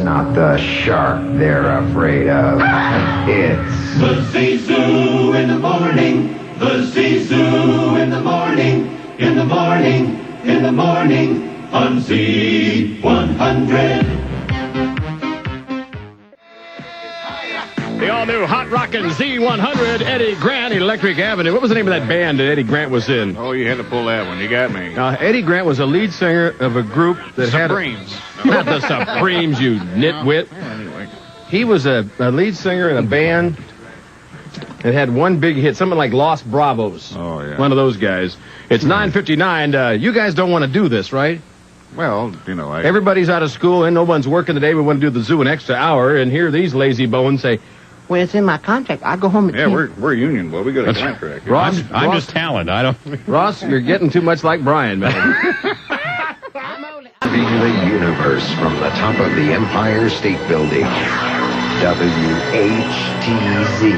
not the shark they're afraid of. It's the Z-Zoo in the morning. The Z-Zoo in the morning. In the morning. In the morning. On Z100. The all-new hot rockin' Z100, Eddie Grant, Electric Avenue. What was the name of that band that Eddie Grant was in? Oh, you had to pull that one. You got me. Eddie Grant was a lead singer of a group that Supremes. Not the Supremes, you nitwit. Yeah, anyway. He was a lead singer in a band that had one big hit, something like Lost Bravos. Oh, yeah. One of those guys. It's 9:59. You guys don't want to do this, right? Well, you know, Everybody's out of school and no one's working today. We want to do the zoo an extra hour, and here these lazy bones say, well, it's in my contract. I go home at 10. we're union, boy. We got a contract. Ross, I'm just talent. I don't. Ross, you're getting too much like Brian, man. the universe from the top of the Empire State Building. WHTZ,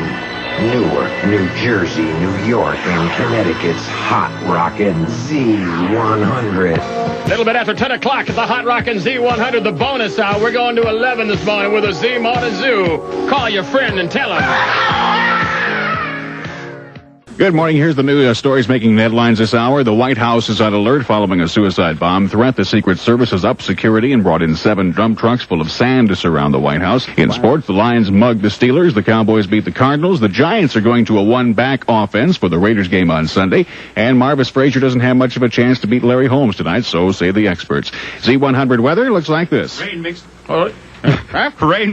Newark, New Jersey, New York, and Connecticut's hot rockin' Z100. A little bit after 10 o'clock at the Hot Rockin' Z100, the bonus hour. We're going to 11 this morning with a Z-Motor Zoo. Call your friend and tell him. Good morning. Here's the new stories making headlines this hour. The White House is on alert following a suicide bomb threat. The Secret Service has upped security and brought in 7 dump trucks full of sand to surround the White House. In sports, the Lions mugged the Steelers. The Cowboys beat the Cardinals. The Giants are going to a one-back offense for the Raiders game on Sunday. And Marvis Frazier doesn't have much of a chance to beat Larry Holmes tonight, so say the experts. Z100 weather looks like this. Rain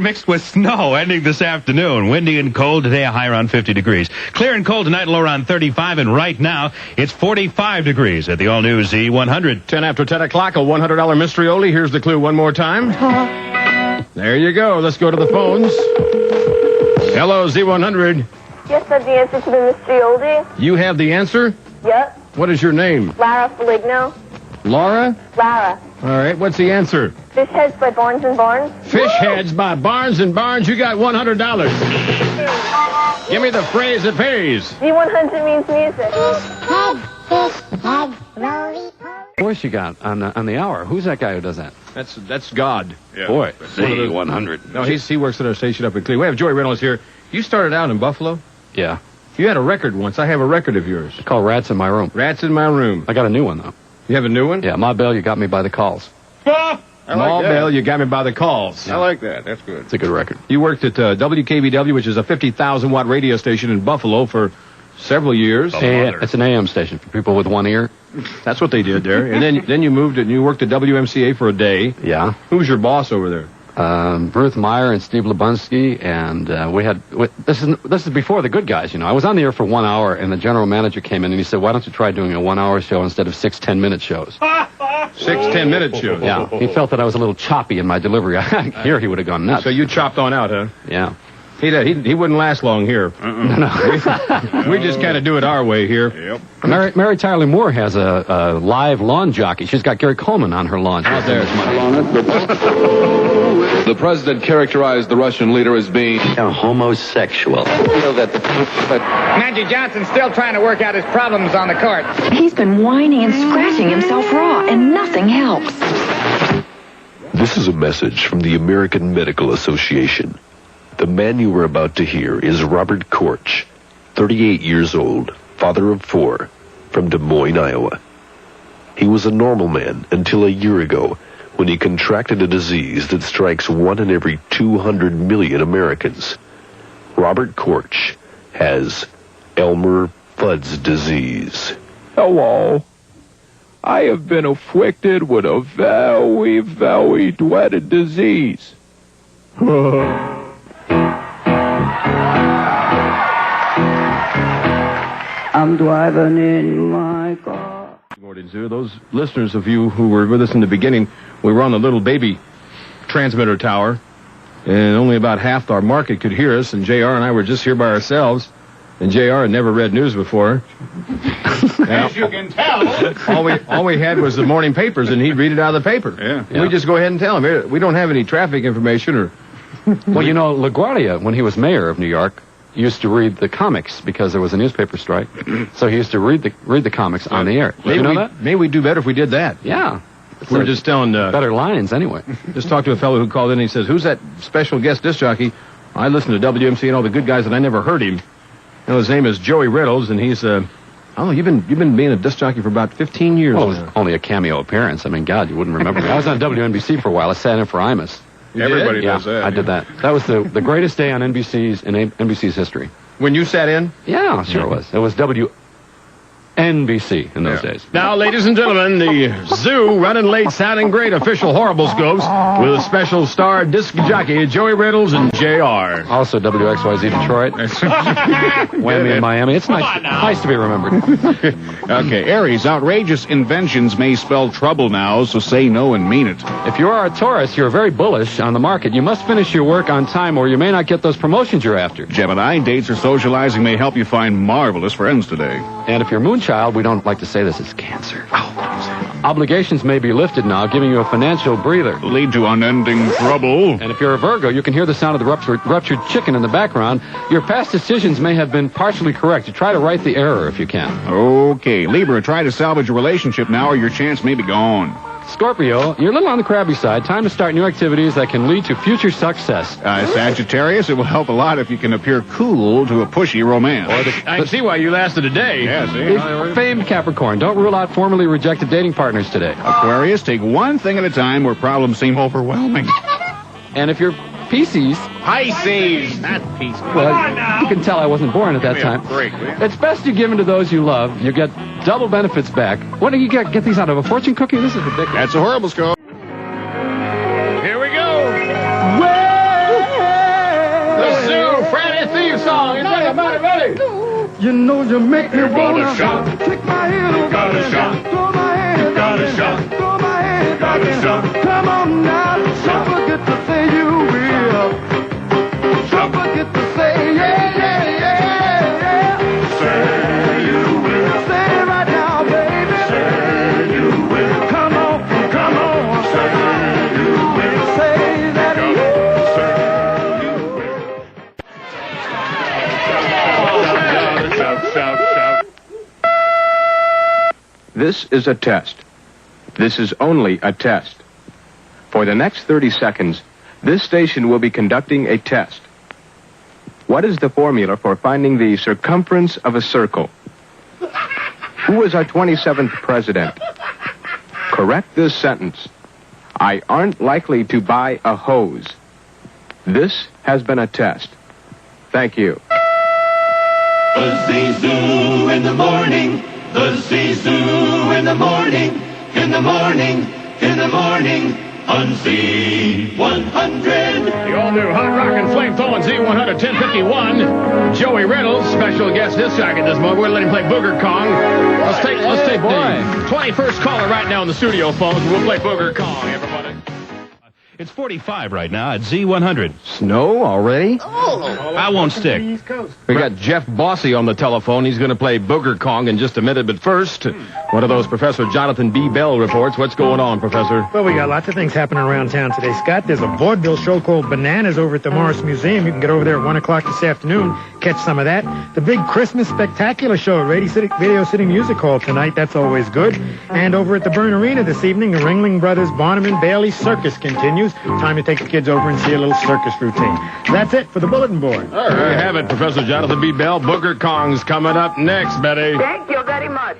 mixed with snow ending this afternoon. Windy and cold today, a high around 50 degrees. Clear and cold tonight, low around 35, and right now it's 45 degrees at the all-new Z100. 10 after 10 o'clock, a $100 mystery oldie. Here's the clue one more time. There you go. Let's go to the phones. Hello, Z100. Yes, that's the answer to the mystery oldie. You have the answer? Yep. What is your name? Lara Feligno. Laura? Lara. All right, what's the answer? Fish Heads by Barnes & Barnes. Fish Heads by Barnes & Barnes. You got $100. Give me the phrase that pays. Z100 means music. voice you got on the hour? Who's that guy who does that? That's God. Yeah. Boy. Z100. No, he works at our station up in Cleveland. We have Joey Reynolds here. You started out in Buffalo? Yeah. You had a record once. I have a record of yours. It's called Rats in My Room. Rats in My Room. I got a new one, though. You have a new one? Yeah, Ma Bell, You Got Me by the Calls. Ma Bell, You Got Me by the Calls. I like that. That's good. It's a good record. You worked at WKBW, which is a 50,000-watt radio station in Buffalo for several years. It's an AM station for people with one ear. That's what they did there. And then you moved and you worked at WMCA for a day. Yeah. Who was your boss over there? Ruth Meyer and Steve Lubunsky, and this is before the good guys, you know. I was on the air for 1 hour, and the general manager came in and he said, why don't you try doing a 1 hour show instead of 6 10-minute shows? 6 10-minute shows. Yeah, he felt that I was a little choppy in my delivery. Here he would have gone nuts. So you chopped on out, huh? Yeah. He wouldn't last long here. We just kind of do it our way here. Yep. Mary Tyler Moore has a live lawn jockey. She's got Gary Coleman on her lawn. Out there. The president characterized the Russian leader as being a homosexual. Magic Johnson's still trying to work out his problems on the court. He's been whining and scratching himself raw, and nothing helps. This is a message from the American Medical Association. The man you are about to hear is Robert Korch, 38 years old, father of 4, from Des Moines, Iowa. He was a normal man until a year ago, when he contracted a disease that strikes 1 in every 200 million Americans. Robert Korch has Elmer Fudd's disease. Hello. I have been afflicted with a very, very dreaded disease. I'm driving in my car. Good morning, Zoo. Those listeners of you who were with us in the beginning, we were on the little baby transmitter tower, and only about half our market could hear us, and JR and I were just here by ourselves, and JR had never read news before. As you can tell. all we had was the morning papers, and he'd read it out of the paper. Yeah. We just go ahead and tell him. We don't have any traffic information or... Well, you know, LaGuardia, when he was mayor of New York, used to read the comics because there was a newspaper strike. So he used to read the comics on the air. Did you know that? Maybe we'd do better if we did that. Yeah. We were just telling... better lines, anyway. Just talked to a fellow who called in and he says, who's that special guest disc jockey? I listen to WMC and all the good guys, and I never heard him. You know, his name is Joey Reynolds, and he's... I don't know, you've been being a disc jockey for about 15 years Well, it now. was only a cameo appearance. I mean, God, you wouldn't remember me. I was on WNBC for a while. I sat in for Imus. Everybody does that. I did that. That was the greatest day on NBC's history. When you sat in? Yeah, sure it was. It was WNBC in those days. Now, ladies and gentlemen, the Zoo running late, sounding great official Horrible Scopes with a special star disc jockey Joey Reynolds and JR. Also WXYZ Detroit. Whammy in Miami. It's nice to be remembered. Okay, Aries, outrageous inventions may spell trouble now, so say no and mean it. If you are a Taurus, you're very bullish on the market. You must finish your work on time or you may not get those promotions you're after. Gemini, dates or socializing may help you find marvelous friends today. And if you're Moonchild, we don't like to say this, it's Cancer. Obligations may be lifted now, giving you a financial breather. Lead to unending trouble. And if you're a Virgo, you can hear the sound of the ruptured chicken in the background. Your past decisions may have been partially correct. You try to right the error if you can. Okay, Libra, try to salvage a relationship now or your chance may be gone. Scorpio, you're a little on the crabby side. Time to start new activities that can lead to future success. Sagittarius, it will help a lot if you can appear cool to a pushy romance. I can see why you lasted a day. Yeah, see? Famed Capricorn, don't rule out formerly rejected dating partners today. Aquarius, take one thing at a time where problems seem overwhelming. And if you're Pisces, not Pisces. well, you can tell I wasn't born at that time. It's best you give in to those you love. You get double benefits back. What do you get these out of, a fortune cookie? This is ridiculous. That's a Horrible Scope. Here we go. The Zoo Friday theme song. Is everybody ready? You know you make me wanna shot. take my head over Got a there. shot. Throw my head Got back a in. shot. Throw my head Got back a in. shot. Come on now, don't forget to say you will. Don't forget to say yeah, yeah, yeah, yeah. Say you will. Say it right now, baby. Say you will. Come on, come on. Say you will. Say that you Shout. This is a test. This is only a test. For the next 30 seconds, this station will be conducting a test. What is the formula for finding the circumference of a circle? Who is our 27th president? Correct this sentence. I aren't likely to buy a hose. This has been a test. Thank you. The Z-Zoo in the morning. The Z-Zoo in the morning. In the morning. In the morning. On Z100. The all-new hot rockin' flame-throwing Z100 1051. Joey Reynolds, special guest disc jockey this moment. We're going to let him play Booger Kong. Let's take the 21st caller right now on the studio phones. We'll play Booger Kong, everybody. It's 45 right now at Z100. Snow already? I won't stick. We got Jeff Bossy on the telephone. He's going to play Booger Kong in just a minute. But first, one of those Professor Jonathan B. Bell reports. What's going on, Professor? Well, we got lots of things happening around town today, Scott. There's a vaudeville show called Bananas over at the Morris Museum. You can get over there at 1 o'clock this afternoon, catch some of that. The big Christmas spectacular show at Radio City Music Hall tonight. That's always good. And over at the Byrne Arena this evening, the Ringling Brothers Barnum and Bailey Circus continues. Time to take the kids over and see a little circus routine. That's it for the bulletin board. There you have it, Professor Jonathan B. Bell. Booger Kong's coming up next, Betty. Thank you very much.